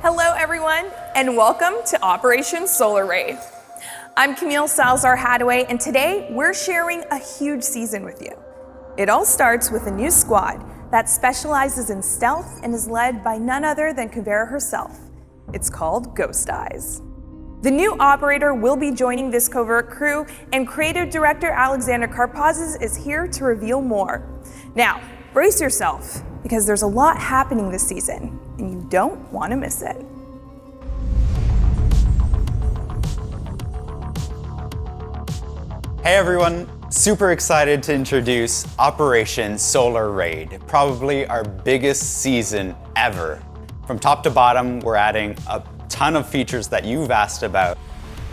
Hello everyone, and welcome to Operation Solar Raid. I'm Camille Salazar-Hadaway, and today we're sharing a huge season with you. It all starts with a new squad that specializes in stealth and is led by none other than Kavera herself. It's called Ghost Eyes. The new operator will be joining this covert crew, and creative director Alexander Karpazes is here to reveal more. Now, brace yourself, because there's a lot happening this season, and you don't want to miss it. Hey everyone, super excited to introduce Operation Solar Raid, probably our biggest season ever. From top to bottom, we're adding a ton of features that you've asked about,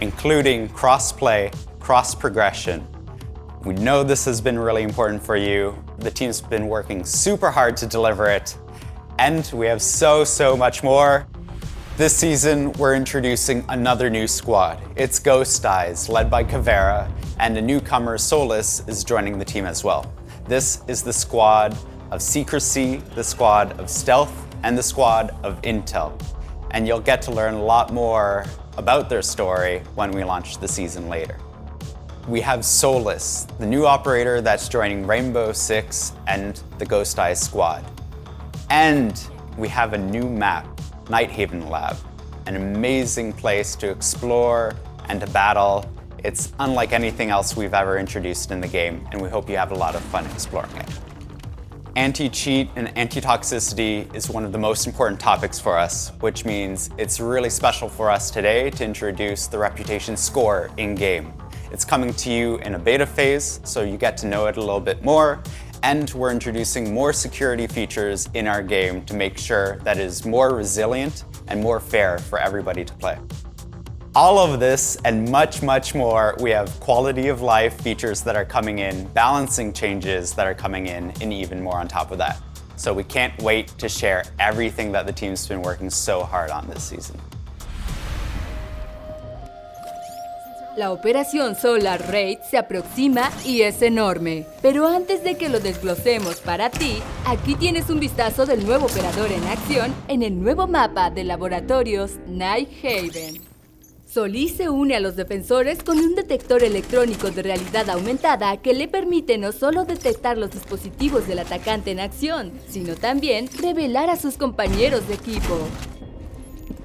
including cross-play, cross-progression. We know this has been really important for you. The team's been working super hard to deliver it, and we have so much more. This season, we're introducing another new squad. It's Ghost Eyes, led by Kavera, and a newcomer, Solis, is joining the team as well. This is the squad of secrecy, the squad of stealth, and the squad of intel. And you'll get to learn a lot more about their story when we launch the season later. We have Solis, the new operator that's joining Rainbow Six and the Ghost Eyes squad. And we have a new map, Nighthaven Lab, an amazing place to explore and to battle. It's unlike anything else we've ever introduced in the game, and we hope you have a lot of fun exploring it. Anti-cheat and anti-toxicity is one of the most important topics for us, which means it's really special for us today to introduce the reputation score in-game. It's coming to you in a beta phase, so you get to know it a little bit more, and we're introducing more security features in our game to make sure that it is more resilient and more fair for everybody to play. All of this and much more, we have quality of life features that are coming in, balancing changes that are coming in, and even more on top of that. So we can't wait to share everything that the team's been working so hard on this season. La Operación Solar Raid se aproxima y es enorme. Pero antes de que lo desglosemos para ti, aquí tienes un vistazo del nuevo operador en acción en el nuevo mapa de laboratorios Nighthaven. Solis se une a los defensores con un detector electrónico de realidad aumentada que le permite no solo detectar los dispositivos del atacante en acción, sino también revelar a sus compañeros de equipo.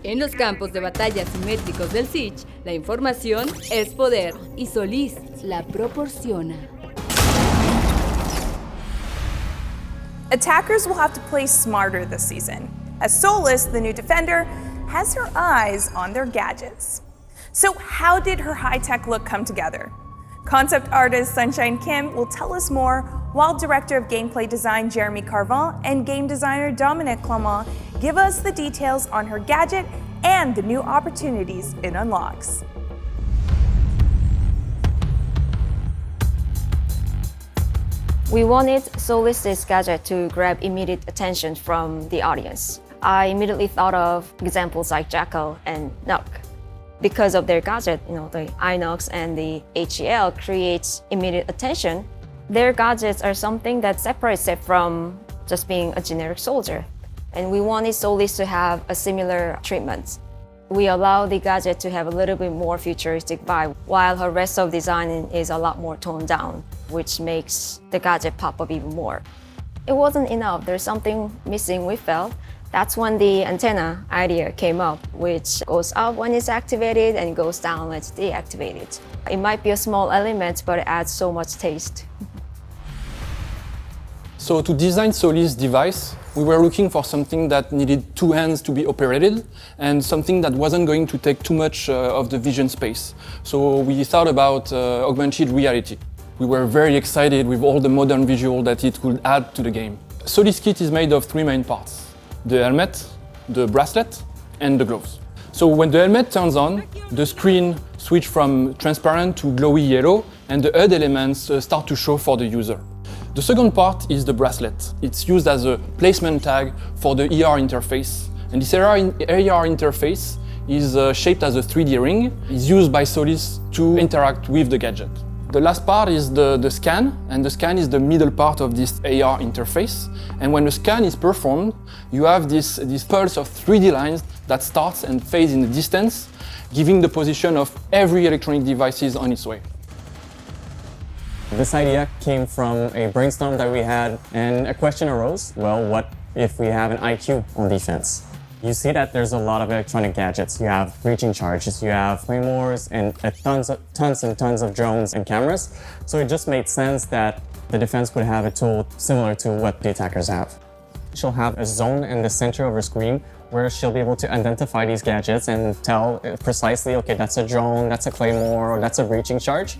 En los campos de batalla simétricos del Siege, la información es poder y Solis la proporciona. Attackers will have to play smarter this season, as Solis, the new defender, has her eyes on their gadgets. So how did her high-tech look come together? Concept artist Sunshine Kim will tell us more, while director of gameplay design Jeremy Carvin and game designer Dominic Clement give us the details on her gadget and the new opportunities it unlocks. We wanted Solis' gadget to grab immediate attention from the audience. I immediately thought of examples like Jackal and Nuck. Because of their gadget, the Inox and the HEL creates immediate attention. Their gadgets are something that separates it from just being a generic soldier. And we wanted Solis to have a similar treatment. We allow the gadget to have a little bit more futuristic vibe, while her rest of design is a lot more toned down, which makes the gadget pop up even more. It wasn't enough, there's something missing, we felt. That's when the antenna idea came up, which goes up when it's activated and goes down when it's deactivated. It might be a small element, but it adds so much taste. So to design Solis' device, we were looking for something that needed two hands to be operated and something that wasn't going to take too much of the vision space. So we thought about augmented reality. We were very excited with all the modern visual that it could add to the game. Solis' kit is made of three main parts: the helmet, the bracelet, and the gloves. So when the helmet turns on, the screen switches from transparent to glowy yellow, and the HUD elements start to show for the user. The second part is the bracelet. It's used as a placement tag for the ER interface. And this AR interface is shaped as a 3D ring. It's used by Solis to interact with the gadget. The last part is the scan, and the scan is the middle part of this AR interface. And when the scan is performed, you have this pulse of 3D lines that starts and fades in the distance, giving the position of every electronic device on its way. This idea came from a brainstorm that we had, and a question arose, well, what if we have an IQ on defense? You see that there's a lot of electronic gadgets. You have breaching charges, you have claymores, and tons and tons of drones and cameras. So it just made sense that the defense would have a tool similar to what the attackers have. She'll have a zone in the center of her screen where she'll be able to identify these gadgets and tell precisely, okay, that's a drone, that's a claymore, or that's a breaching charge.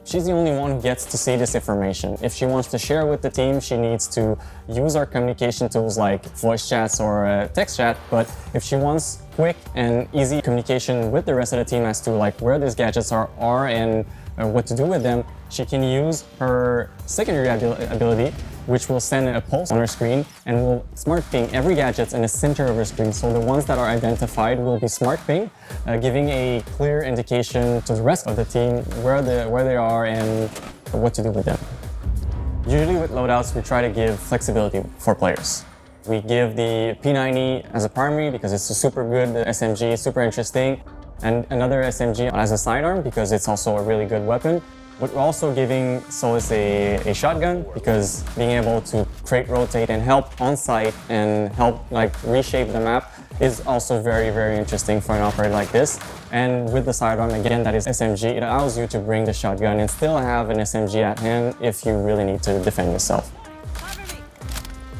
She's the only one who gets to see this information. If she wants to share with the team, she needs to use our communication tools like voice chats or text chat. But if she wants quick and easy communication with the rest of the team as to like where these gadgets are and what to do with them, she can use her secondary ability, which will send a pulse on her screen and will smart ping every gadget in the center of her screen. So the ones that are identified will be smart ping, giving a clear indication to the rest of the team where they are and what to do with them. Usually with loadouts, we try to give flexibility for players. We give the P90 as a primary because it's a super good SMG, super interesting, and another SMG as a sidearm because it's also a really good weapon. But we're also giving Solis a shotgun because being able to create, rotate, and help on site and help like reshape the map is also very, very interesting for an operator like this. And with the sidearm, again, that is SMG, it allows you to bring the shotgun and still have an SMG at hand if you really need to defend yourself.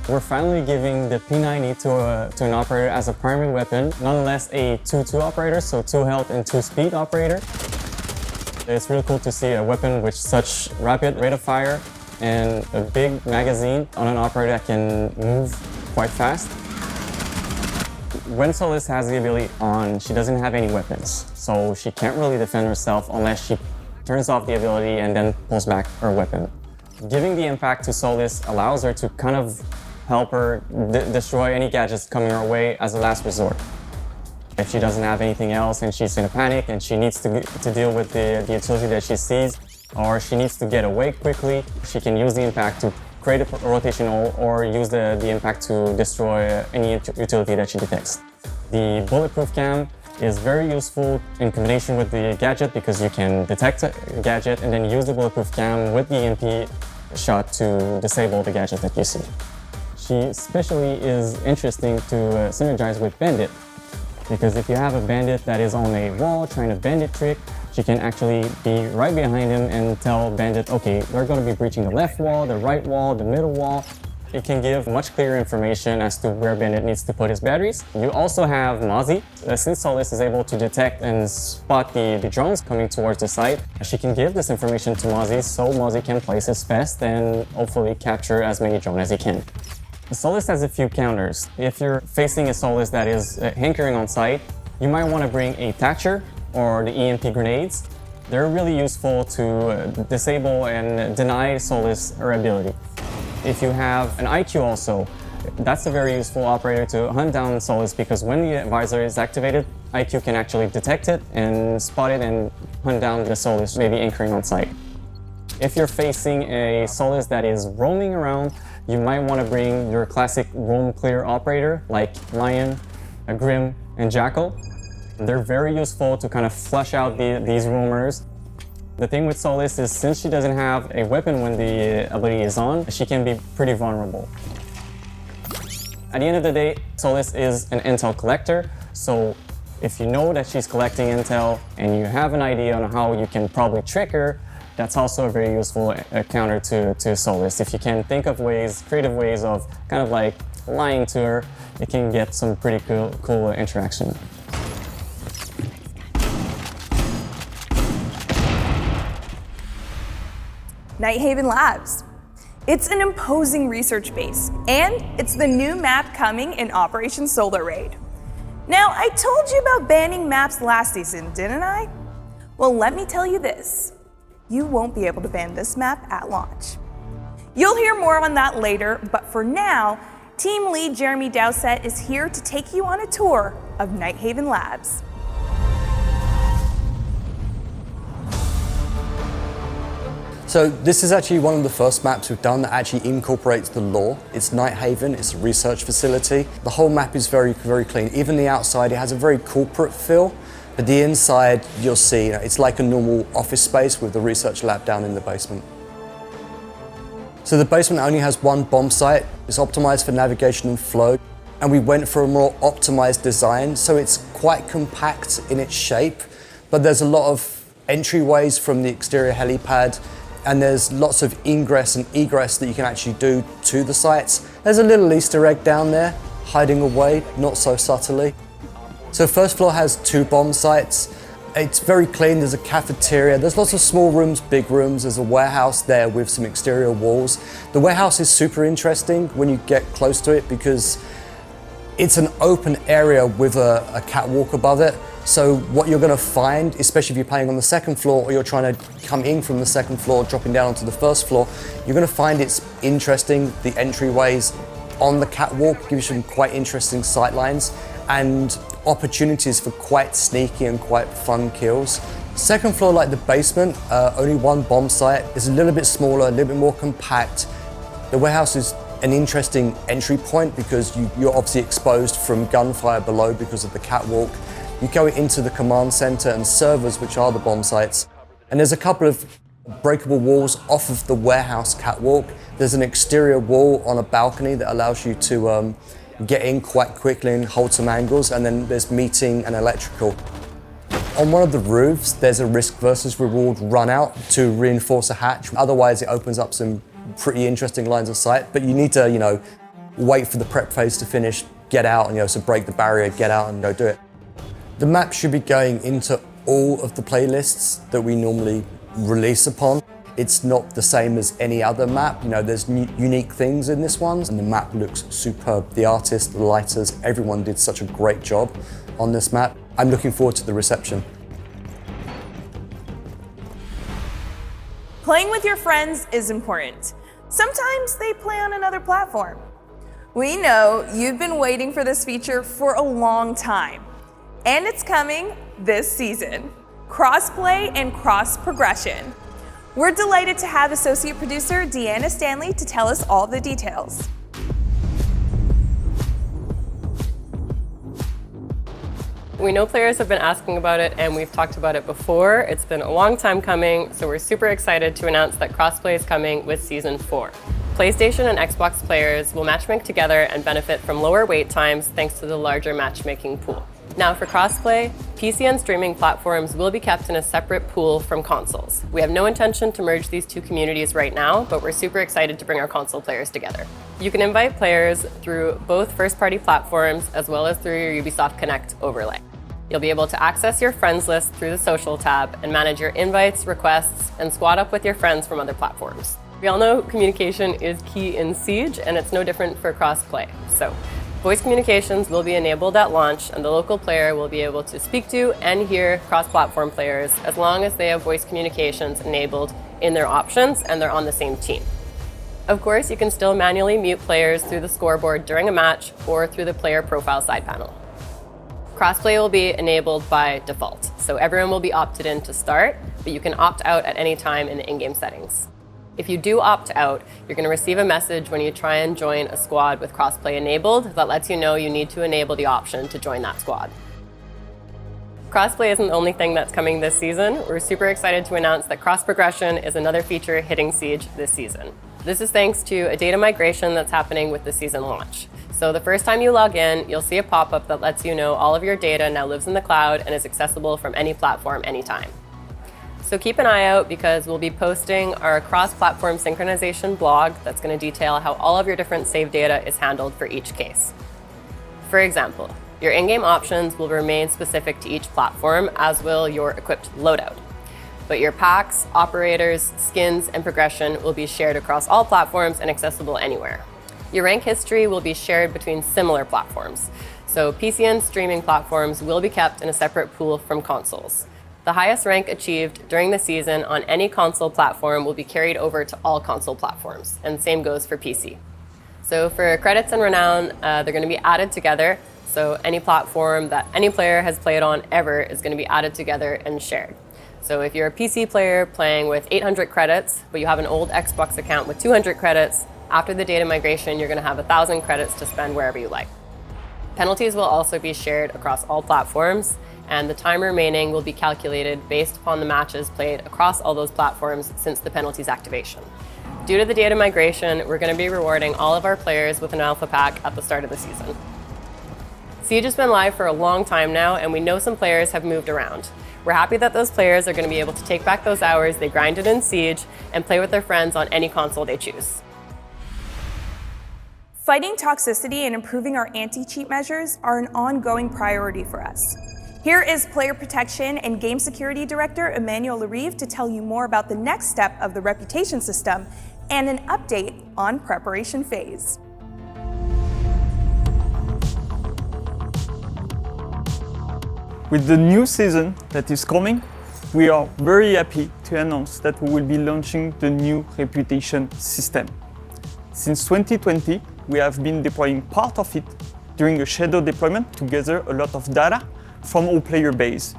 We're finally giving the P90 to an operator as a primary weapon, nonetheless a 2-2 operator, so 2 health and 2 speed operator. It's really cool to see a weapon with such rapid rate of fire and a big magazine on an operator that can move quite fast. When Solis has the ability on, she doesn't have any weapons, so she can't really defend herself unless she turns off the ability and then pulls back her weapon. Giving the impact to Solis allows her to kind of help her destroy any gadgets coming her way as a last resort. If she doesn't have anything else and she's in a panic and she needs to deal with the utility that she sees, or she needs to get away quickly, she can use the impact to create a rotation or use the impact to destroy any utility that she detects. The bulletproof cam is very useful in combination with the gadget because you can detect a gadget and then use the bulletproof cam with the EMP shot to disable the gadget that you see. She especially is interesting to synergize with Bandit, because if you have a bandit that is on a wall trying a bandit trick, she can actually be right behind him and tell Bandit, okay, they're going to be breaching the left wall, the right wall, the middle wall. It can give much clearer information as to where Bandit needs to put his batteries. You also have Mozzie. Since Solis is able to detect and spot the drones coming towards the site, she can give this information to Mozzie so Mozzie can place his best and hopefully capture as many drones as he can. Solis has a few counters. If you're facing a Solis that is hankering on site, you might want to bring a Thatcher or the EMP grenades. They're really useful to disable and deny Solis her ability. If you have an IQ also, that's a very useful operator to hunt down Solis because when the visor is activated, IQ can actually detect it and spot it and hunt down the Solis maybe anchoring on site. If you're facing a Solis that is roaming around, you might want to bring your classic roam clear operator like Lion, Grim, and Jackal. They're very useful to kind of flush out these roamers. The thing with Solis is since she doesn't have a weapon when the ability is on, she can be pretty vulnerable. At the end of the day, Solis is an intel collector, so if you know that she's collecting intel and you have an idea on how you can probably trick her, that's also a very useful counter to Solis. If you can think of ways, creative ways of kind of like lying to her, it can get some pretty cool interaction. Nighthaven Labs. It's an imposing research base, and it's the new map coming in Operation Solar Raid. Now, I told you about banning maps last season, didn't I? Well, let me tell you this. You won't be able to ban this map at launch. You'll hear more on that later, but for now, Team Lead Jeremy Dowsett is here to take you on a tour of Nighthaven Labs. So this is actually one of the first maps we've done that actually incorporates the lore. It's Nighthaven, it's a research facility. The whole map is very, very clean. Even the outside, it has a very corporate feel, but the inside, you'll see, it's like a normal office space with the research lab down in the basement. So the basement only has one bomb site. It's optimized for navigation and flow. And we went for a more optimized design, so it's quite compact in its shape, but there's a lot of entryways from the exterior helipad, and there's lots of ingress and egress that you can actually do to the sites. There's a little Easter egg down there, hiding away, not so subtly. So first floor has 2 bomb sites. It's very clean, there's a cafeteria, there's lots of small rooms, big rooms, there's a warehouse there with some exterior walls. The warehouse is super interesting when you get close to it because it's an open area with a catwalk above it. So what you're going to find, especially if you're playing on the second floor or you're trying to come in from the second floor, dropping down onto the first floor, you're going to find it's interesting. The entryways on the catwalk give you some quite interesting sight lines and opportunities for quite sneaky and quite fun kills. Second floor, like the basement, only 1 bomb site. It's a little bit smaller, a little bit more compact. The warehouse is an interesting entry point because you're obviously exposed from gunfire below because of the catwalk. You go into the command center and servers, which are the bomb sites. And there's a couple of breakable walls off of the warehouse catwalk. There's an exterior wall on a balcony that allows you to get in quite quickly and hold some angles. And then there's meeting and electrical. On one of the roofs, there's a risk versus reward run out to reinforce a hatch. Otherwise, it opens up some pretty interesting lines of sight, but you need to, wait for the prep phase to finish, get out, and so break the barrier, get out and go do it. The map should be going into all of the playlists that we normally release upon. It's not the same as any other map. There's unique things in this one, and the map looks superb. The artists, the lighters, everyone did such a great job on this map. I'm looking forward to the reception. Playing with your friends is important. Sometimes they play on another platform. We know you've been waiting for this feature for a long time, and it's coming this season. Crossplay and cross progression. We're delighted to have associate producer Deanna Stanley to tell us all the details. We know players have been asking about it, and we've talked about it before. It's been a long time coming, so we're super excited to announce that crossplay is coming with Season 4. PlayStation and Xbox players will matchmake together and benefit from lower wait times thanks to the larger matchmaking pool. Now for crossplay, PC and streaming platforms will be kept in a separate pool from consoles. We have no intention to merge these 2 communities right now, but we're super excited to bring our console players together. You can invite players through both first-party platforms as well as through your Ubisoft Connect overlay. You'll be able to access your friends list through the social tab and manage your invites, requests, and squad up with your friends from other platforms. We all know communication is key in Siege, and it's no different for crossplay. So, voice communications will be enabled at launch, and the local player will be able to speak to and hear cross-platform players as long as they have voice communications enabled in their options and they're on the same team. Of course, you can still manually mute players through the scoreboard during a match or through the player profile side panel. Crossplay will be enabled by default, so everyone will be opted in to start, but you can opt out at any time in the in-game settings. If you do opt out, you're going to receive a message when you try and join a squad with crossplay enabled that lets you know you need to enable the option to join that squad. Crossplay isn't the only thing that's coming this season. We're super excited to announce that cross progression is another feature hitting Siege this season. This is thanks to a data migration that's happening with the season launch. So the first time you log in, you'll see a pop-up that lets you know all of your data now lives in the cloud and is accessible from any platform anytime. So keep an eye out because we'll be posting our cross-platform synchronization blog that's going to detail how all of your different save data is handled for each case. For example, your in-game options will remain specific to each platform, as will your equipped loadout. But your packs, operators, skins, and progression will be shared across all platforms and accessible anywhere. Your rank history will be shared between similar platforms. So PC and streaming platforms will be kept in a separate pool from consoles. The highest rank achieved during the season on any console platform will be carried over to all console platforms, and same goes for PC. So for credits and renown, they're going to be added together. So any platform that any player has played on ever is going to be added together and shared. So if you're a PC player playing with 800 credits, but you have an old Xbox account with 200 credits, after the data migration, you're going to have 1,000 credits to spend wherever you like. Penalties will also be shared across all platforms, and the time remaining will be calculated based upon the matches played across all those platforms since the penalties activation. Due to the data migration, we're going to be rewarding all of our players with an alpha pack at the start of the season. Siege has been live for a long time now, and we know some players have moved around. We're happy that those players are going to be able to take back those hours they grinded in Siege and play with their friends on any console they choose. Fighting toxicity and improving our anti-cheat measures are an ongoing priority for us. Here is Player Protection and Game Security Director Emmanuel Larive to tell you more about the next step of the reputation system and an update on preparation phase. With the new season that is coming, we are very happy to announce that we will be launching the new reputation system. Since 2020, we have been deploying part of it during a shadow deployment to gather a lot of data from our player base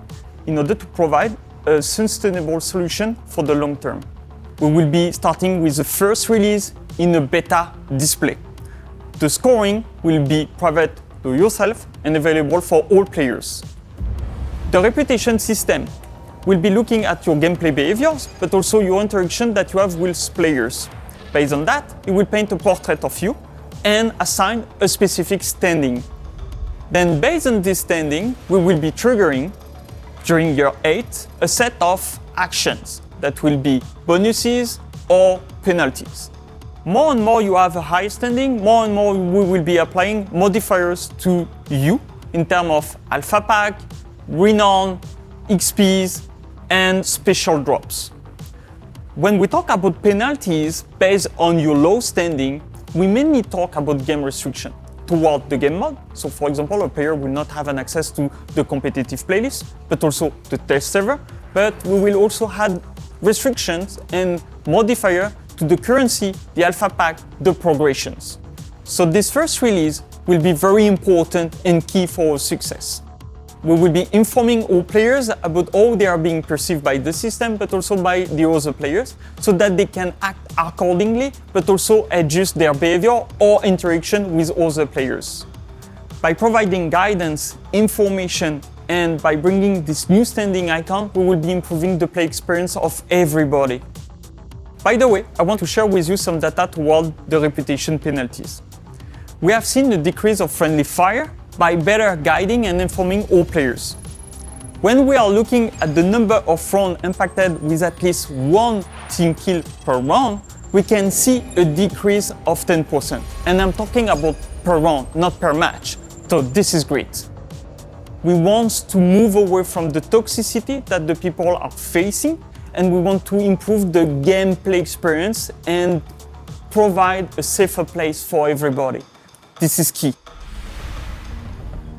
in order to provide a sustainable solution for the long term. We will be starting with the first release in a beta display. The scoring will be private to yourself and available for all players. The reputation system will be looking at your gameplay behaviors, but also your interaction that you have with players. Based on that, it will paint a portrait of you and assign a specific standing. Then based on this standing, we will be triggering, during year 8, a set of actions that will be bonuses or penalties. More and more you have a high standing, more and more we will be applying modifiers to you in terms of alpha pack, renown, XPs, and special drops. When we talk about penalties based on your low standing, we mainly talk about game restriction toward the game mode. So for example, a player will not have an access to the competitive playlist, but also the test server, but we will also have restrictions and modifier to the currency, the alpha pack, the progressions. So this first release will be very important and key for our success. We will be informing all players about how they are being perceived by the system, but also by the other players, so that they can act accordingly, but also adjust their behavior or interaction with other players. By providing guidance, information, and by bringing this new standing icon, we will be improving the play experience of everybody. By the way, I want to share with you some data toward the reputation penalties. We have seen a decrease of friendly fire by better guiding and informing all players. When we are looking at the number of rounds impacted with at least one team kill per round, we can see a decrease of 10%. And I'm talking about per round, not per match. So this is great. We want to move away from the toxicity that the people are facing, and we want to improve the gameplay experience and provide a safer place for everybody. This is key.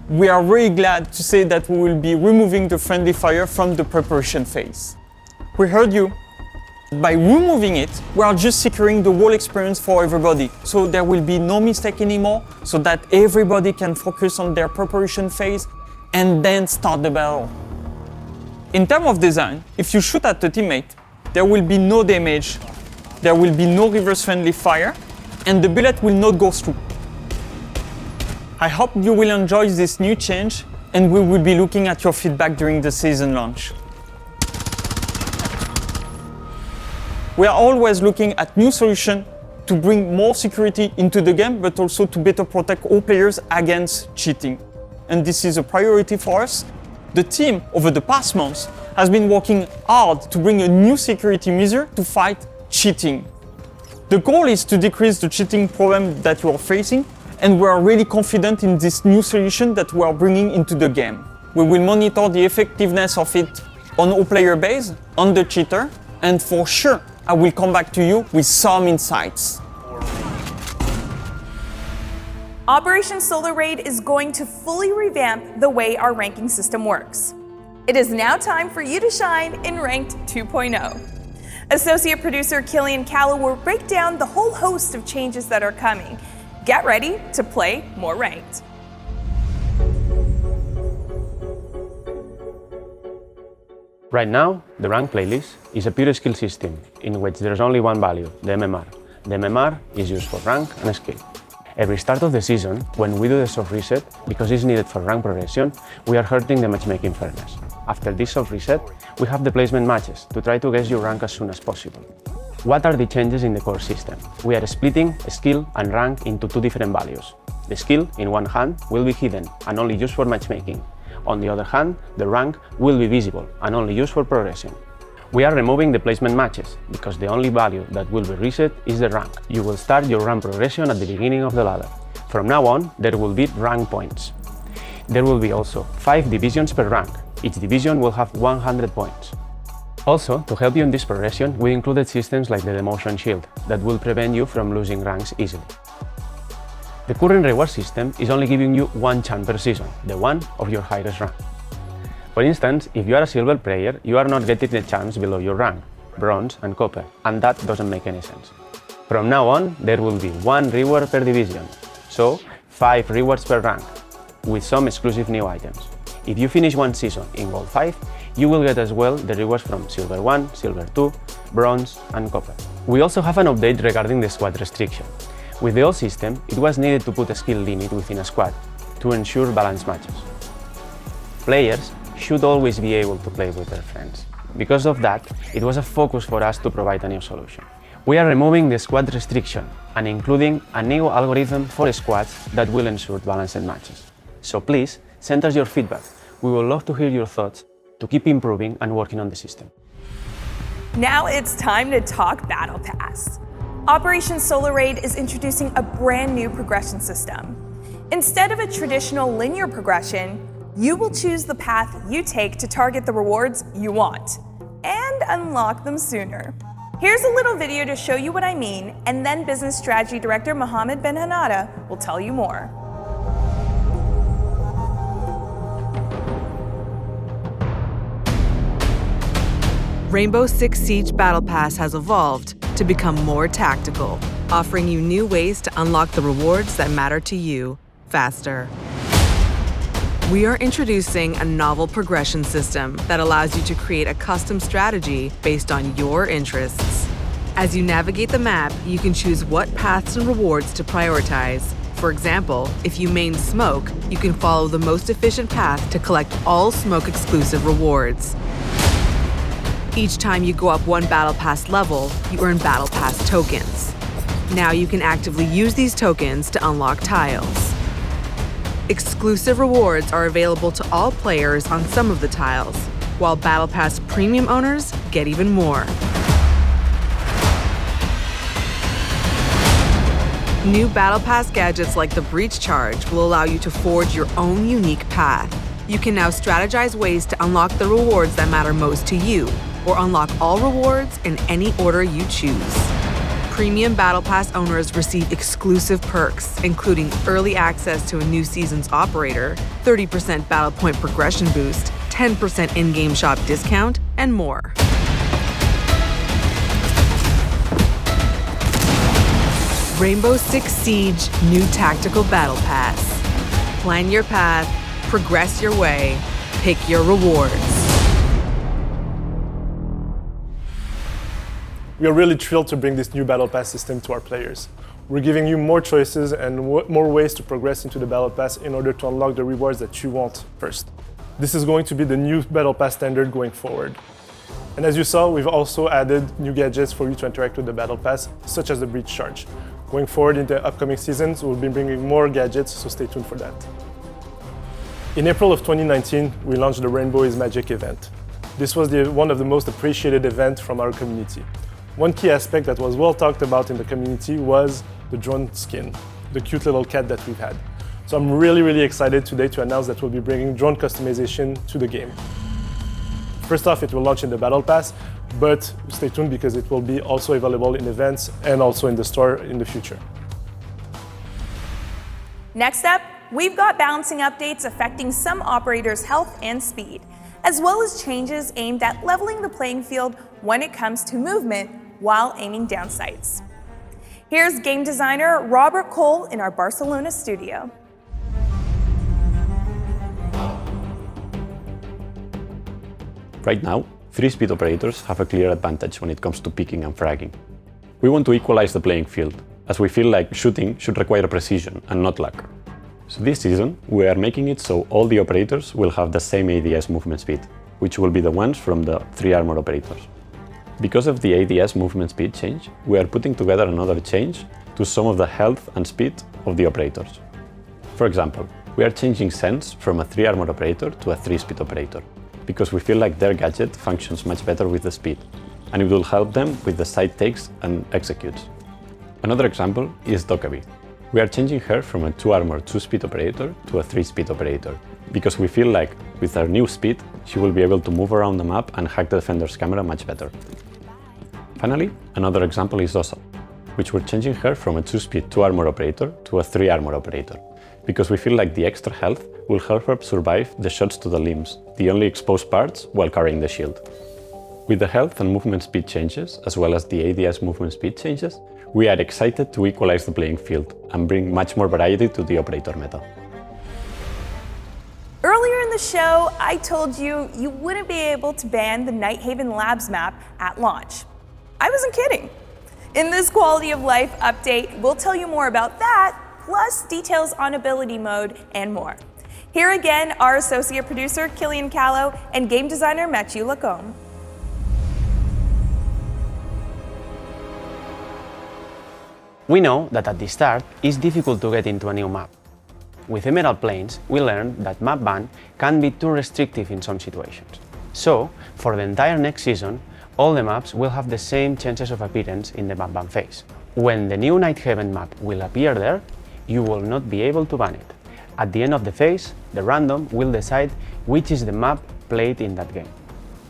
We are very glad to say that we will be removing the friendly fire from the preparation phase. We heard you. By removing it, we are just securing the whole experience for everybody. So there will be no mistake anymore, so that everybody can focus on their preparation phase and then start the battle. In terms of design, if you shoot at a teammate, there will be no damage, there will be no reverse friendly fire, and the bullet will not go through. I hope you will enjoy this new change, and we will be looking at your feedback during the season launch. We are always looking at new solutions to bring more security into the game, but also to better protect all players against cheating. And this is a priority for us. The team, over the past months, has been working hard to bring a new security measure to fight cheating. The goal is to decrease the cheating problem that you are facing, and we are really confident in this new solution that we are bringing into the game. We will monitor the effectiveness of it on our player base, on the cheater, and for sure, I will come back to you with some insights. Operation Solar Raid is going to fully revamp the way our ranking system works. It is now time for you to shine in Ranked 2.0. Associate producer Killian Callow will break down the whole host of changes that are coming. Get ready to play more ranked. Right now, the rank playlist is a pure skill system in which there is only one value, the MMR. The MMR is used for rank and skill. Every start of the season, when we do the soft reset, because it's needed for rank progression, we are hurting the matchmaking fairness. After this soft reset, we have the placement matches to try to guess your rank as soon as possible. What are the changes in the core system? We are splitting skill and rank into two different values. The skill, in one hand, will be hidden and only used for matchmaking. On the other hand, the rank will be visible and only used for progression. We are removing the placement matches, because the only value that will be reset is the rank. You will start your rank progression at the beginning of the ladder. From now on, there will be rank points. There will be also 5 divisions per rank. Each division will have 100 points. Also, to help you in this progression, we included systems like the demotion shield that will prevent you from losing ranks easily. The current reward system is only giving you one chance per season, the one of your highest rank. For instance, if you are a silver player, you are not getting the chance below your rank, bronze and copper, and that doesn't make any sense. From now on, there will be 1 reward per division, so 5 rewards per rank, with some exclusive new items. If you finish one season in Gold 5, you will get as well the rewards from Silver 1, Silver 2, Bronze and Copper. We also have an update regarding the squad restriction. With the old system, it was needed to put a skill limit within a squad to ensure balanced matches. Players should always be able to play with their friends. Because of that, it was a focus for us to provide a new solution. We are removing the squad restriction and including a new algorithm for squads that will ensure balanced matches. So please, send us your feedback. We would love to hear your thoughts to keep improving and working on the system. Now it's time to talk Battle Pass. Operation Solar Raid is introducing a brand new progression system. Instead of a traditional linear progression, you will choose the path you take to target the rewards you want and unlock them sooner. Here's a little video to show you what I mean, and then Business Strategy Director Mohammed Ben Hanada will tell you more. Rainbow Six Siege Battle Pass has evolved to become more tactical, offering you new ways to unlock the rewards that matter to you faster. We are introducing a novel progression system that allows you to create a custom strategy based on your interests. As you navigate the map, you can choose what paths and rewards to prioritize. For example, if you main Smoke, you can follow the most efficient path to collect all Smoke-exclusive rewards. Each time you go up one Battle Pass level, you earn Battle Pass tokens. Now you can actively use these tokens to unlock tiles. Exclusive rewards are available to all players on some of the tiles, while Battle Pass Premium owners get even more. New Battle Pass gadgets like the Breach Charge will allow you to forge your own unique path. You can now strategize ways to unlock the rewards that matter most to you, or unlock all rewards in any order you choose. Premium Battle Pass owners receive exclusive perks, including early access to a new season's operator, 30% battle point progression boost, 10% in-game shop discount, and more. Rainbow Six Siege New Tactical Battle Pass. Plan your path, progress your way, pick your rewards. We are really thrilled to bring this new Battle Pass system to our players. We're giving you more choices and more ways to progress into the Battle Pass in order to unlock the rewards that you want first. This is going to be the new Battle Pass standard going forward. And as you saw, we've also added new gadgets for you to interact with the Battle Pass, such as the Breach Charge. Going forward in the upcoming seasons, we'll be bringing more gadgets, so stay tuned for that. In April of 2019, we launched the Rainbow is Magic event. This was one of the most appreciated events from our community. One key aspect that was well talked about in the community was the drone skin, the cute little cat that we've had. So I'm really excited today to announce that we'll be bringing drone customization to the game. First off, it will launch in the Battle Pass, but stay tuned because it will be also available in events and also in the store in the future. Next up, we've got balancing updates affecting some operators' health and speed, as well as changes aimed at leveling the playing field when it comes to movement while aiming down sights. Here's game designer Robert Cole in our Barcelona studio. Right now, 3-speed operators have a clear advantage when it comes to picking and fragging. We want to equalize the playing field, as we feel like shooting should require precision and not luck. So this season, we are making it so all the operators will have the same ADS movement speed, which will be the ones from the 3 armor operators. Because of the ADS movement speed change, we are putting together another change to some of the health and speed of the operators. For example, we are changing Sense from a 3 armor operator to a 3-speed operator, because we feel like their gadget functions much better with the speed, and it will help them with the side takes and executes. Another example is Dokkaebi. We are changing her from a 2 armor 2-speed operator to a 3-speed operator, because we feel like with her new speed, she will be able to move around the map and hack the defender's camera much better. Finally, another example is Osa, which we're changing her from a 2-speed 2 armor operator to a 3 armor operator, because we feel like the extra health will help her survive the shots to the limbs, the only exposed parts, while carrying the shield. With the health and movement speed changes, as well as the ADS movement speed changes, we are excited to equalize the playing field and bring much more variety to the operator meta. Earlier in the show, I told you you wouldn't be able to ban the Nighthaven Labs map at launch. I wasn't kidding. In this quality of life update, we'll tell you more about that, plus details on ability mode and more. Here again, our associate producer, Killian Callow, and game designer, Mathieu Lacombe. We know that at the start, it's difficult to get into a new map. With Emerald Plains, we learned that map ban can be too restrictive in some situations. So, for the entire next season, all the maps will have the same chances of appearance in the map ban phase. When the new Nighthaven map will appear there, you will not be able to ban it. At the end of the phase, the random will decide which is the map played in that game.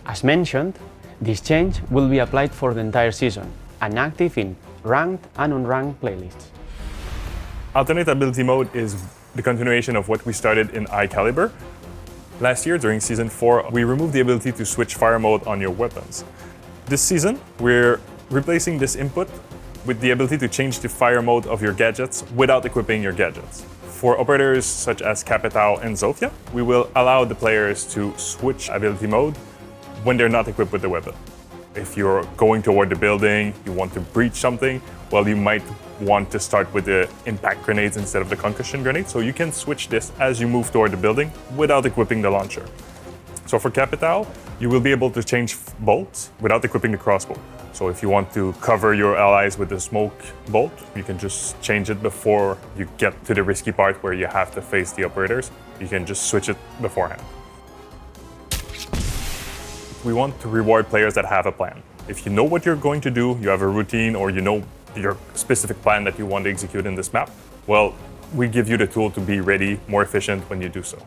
As mentioned, this change will be applied for the entire season and active in ranked and unranked playlists. Alternate ability mode is the continuation of what we started in High Caliber. Last year, during Season 4, we removed the ability to switch fire mode on your weapons. This season, we're replacing this input with the ability to change the fire mode of your gadgets without equipping your gadgets. For operators such as Capitao and Zofia, we will allow the players to switch ability mode when they're not equipped with the weapon. If you're going toward the building, you want to breach something, well, you might want to start with the impact grenades instead of the concussion grenades, so you can switch this as you move toward the building without equipping the launcher. So for Capitao, you will be able to change bolts without equipping the crossbow. So if you want to cover your allies with the smoke bolt, you can just change it before you get to the risky part where you have to face the operators. You can just switch it beforehand. We want to reward players that have a plan. If you know what you're going to do, you have a routine, or you know your specific plan that you want to execute in this map, well, we give you the tool to be ready, more efficient when you do so.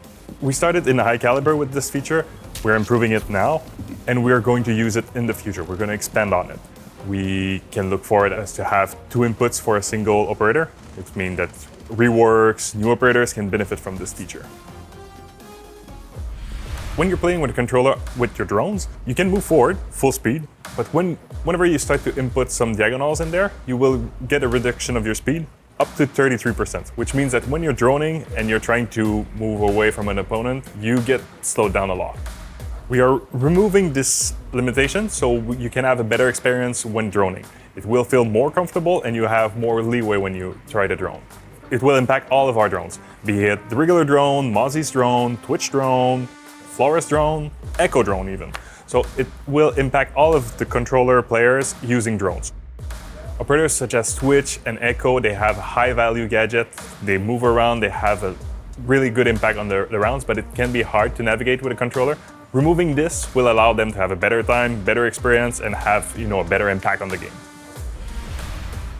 We started in High Caliber with this feature. We're improving it now, and we're going to use it in the future. We're going to expand on it. We can look forward as to have 2 inputs for a single operator, which means that reworks, new operators can benefit from this feature. When you're playing with a controller with your drones, you can move forward full speed, but whenever you start to input some diagonals in there, you will get a reduction of your speed up to 33%, which means that when you're droning and you're trying to move away from an opponent, you get slowed down a lot. We are removing this limitation so you can have a better experience when droning. It will feel more comfortable and you have more leeway when you try to drone. It will impact all of our drones, be it the regular drone, Mozzie's drone, Twitch drone, Flores drone, Echo drone even. So it will impact all of the controller players using drones. Operators such as Twitch and Echo, they have a high value gadget, they move around, they have a really good impact on the rounds, but it can be hard to navigate with a controller. Removing this will allow them to have a better time, better experience, and have a better impact on the game.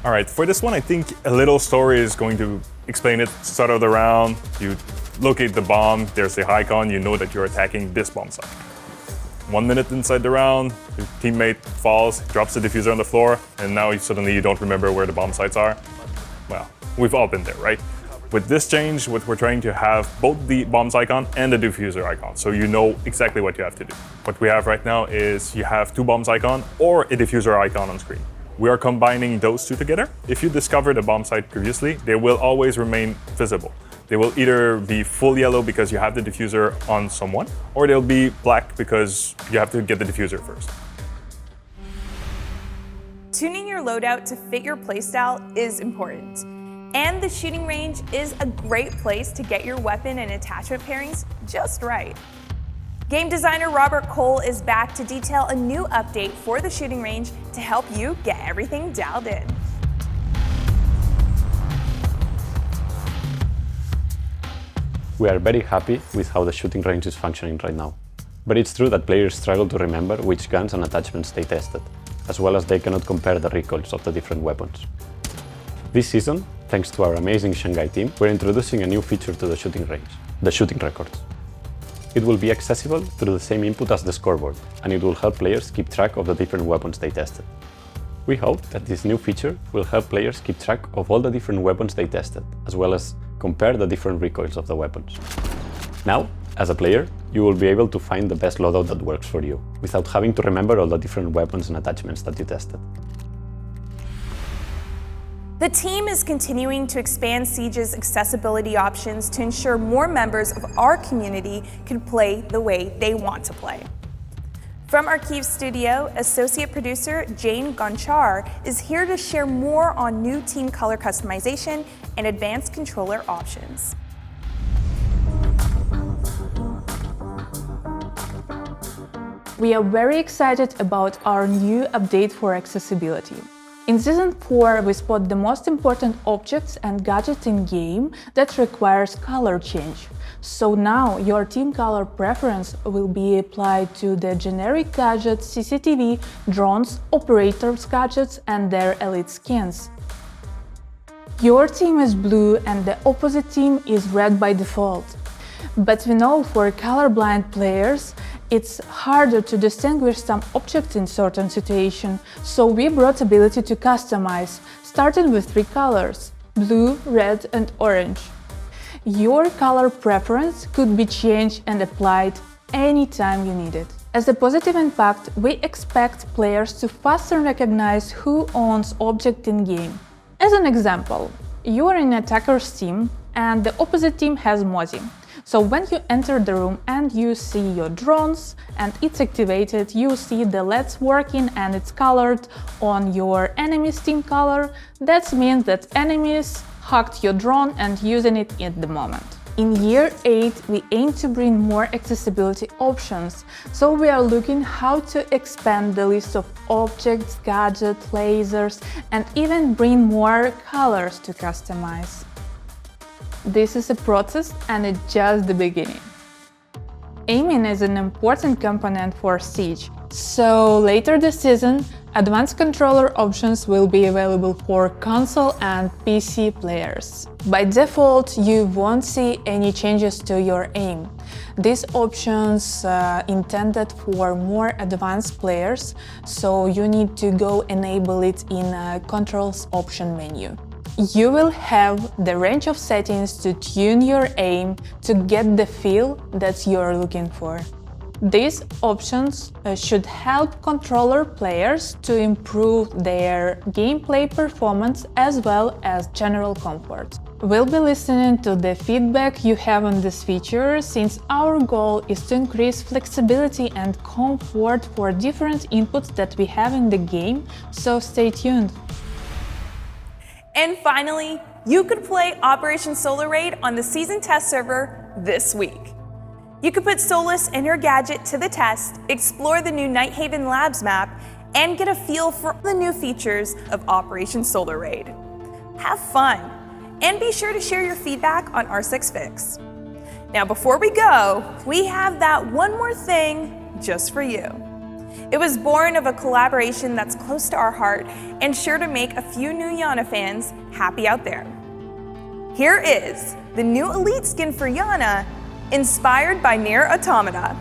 All right, for this one, I think a little story is going to explain it. Start of the round, you locate the bomb, there's the icon, you know that you're attacking this bomb site. 1 minute inside the round, your teammate falls, drops the diffuser on the floor, and now suddenly you don't remember where the bomb sites are. Well, we've all been there, right? With this change, what we're trying to have both the bombs icon and the diffuser icon, so you know exactly what you have to do. What we have right now is you have 2 bombs icon or a diffuser icon on screen. We are combining those 2 together. If you discovered a bomb site previously, they will always remain visible. They will either be full yellow because you have the diffuser on someone, or they'll be black because you have to get the diffuser first. Tuning your loadout to fit your playstyle is important. And the shooting range is a great place to get your weapon and attachment pairings just right. Game designer Robert Cole is back to detail a new update for the shooting range to help you get everything dialed in. We are very happy with how the shooting range is functioning right now. But it's true that players struggle to remember which guns and attachments they tested, as well as they cannot compare the recoils of the different weapons. This season, thanks to our amazing Shanghai team, we're introducing a new feature to the shooting range, the shooting records. It will be accessible through the same input as the scoreboard, and it will help players keep track of the different weapons they tested. We hope that this new feature will help players keep track of all the different weapons they tested, as well as compare the different recoils of the weapons. Now, as a player, you will be able to find the best loadout that works for you, without having to remember all the different weapons and attachments that you tested. The team is continuing to expand Siege's accessibility options to ensure more members of our community can play the way they want to play. From our Kyiv studio, associate producer Jane Gonchar is here to share more on new team color customization and advanced controller options. We are very excited about our new update for accessibility. In Season 4, we spot the most important objects and gadgets in-game that requires color change. So now your team color preference will be applied to the generic gadgets, CCTV, drones, operators gadgets and their elite skins. Your team is blue and the opposite team is red by default. But we know for colorblind players, it's harder to distinguish some objects in certain situations, so we brought ability to customize, starting with 3 colors: blue, red and orange. Your color preference could be changed and applied anytime you need it. As a positive impact, we expect players to faster recognize who owns object in-game. As an example, you are in attacker's team and the opposite team has Mozi. So when you enter the room and you see your drones and it's activated, you see the LEDs working and it's colored on your enemy's team color. That means that enemies hacked your drone and using it at the moment. In Year 8, we aim to bring more accessibility options, so we are looking how to expand the list of objects, gadgets, lasers, and even bring more colors to customize. This is a process and it's just the beginning. Aiming is an important component for Siege, so later this season, advanced controller options will be available for console and PC players. By default, you won't see any changes to your aim. These options intended for more advanced players, so you need to go enable it in a controls option menu. You will have the range of settings to tune your aim to get the feel that you're looking for. These options should help controller players to improve their gameplay performance as well as general comfort. We'll be listening to the feedback you have on this feature, since our goal is to increase flexibility and comfort for different inputs that we have in the game, so stay tuned. And finally, you could play Operation Solar Raid on the season test server this week. You could put Solis and your gadget to the test, explore the new Nighthaven Labs map, and get a feel for the new features of Operation Solar Raid. Have fun, and be sure to share your feedback on R6Fix. Now before we go, we have that one more thing just for you. It was born of a collaboration that's close to our heart and sure to make a few new Yana fans happy out there. Here is the new elite skin for Yana, inspired by Nier Automata.